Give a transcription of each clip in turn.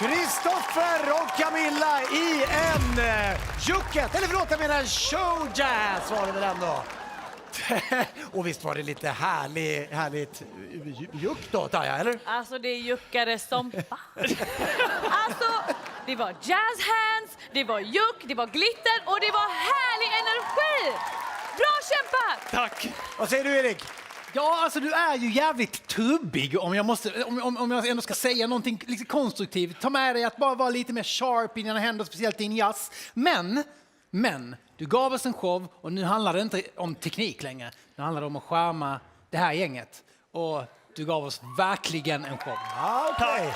Kristoffer och Kamilla i en jucket, eller förlåt, jag menar showjazz var det väl ändå. Och visst var det lite härligt juck då, Taja, eller? Alltså det juckades som alltså, det var jazz hands, det var juck, det var glitter och det var härlig energi. Bra kämpat! Tack! Vad säger du, Erik? Ja, alltså du är ju jävligt trubbig om jag ändå ska säga någonting liksom konstruktivt. Ta med dig att bara vara lite mer sharp i dina händer, speciellt i en jazz. Men, du gav oss en show och nu handlar det inte om teknik längre. Nu handlar det om att skärma det här gänget. Och du gav oss verkligen en show. Okej.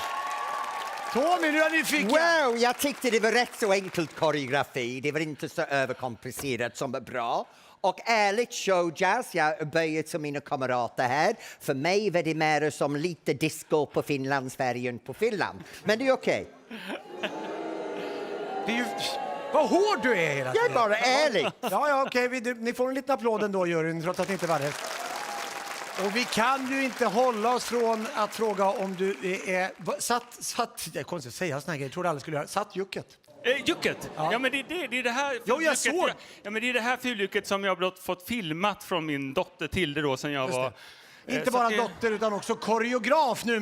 Tommy, nu är ni nyfiken. Wow, jag tyckte det var rätt så enkelt koreografi. Det var inte så överkomplicerat som var bra. Och ärligt showjazz, jag böjer till mina kamrater här. För mig var det mer som lite disco på Finlandsfärgen på Finland. Men det är okej. Det är ju... Vad hård du är hela tiden. Jag är bara ärlig. Ja, okej. Ni får en liten applåd ändå, juryn, trots att ni inte var det. Och vi kan ju inte hålla oss från att fråga om du är satt det är konstigt att säga såna här grejer. Jag trodde alla skulle göra. Satt jucket. Jucket? Ja, men det är det här... Jo, jag såg. Ja, men det är det här fuljucket som jag har fått filmat från min dotter Tilde då, sen jag var... Inte bara dotter utan också koreograf nu med.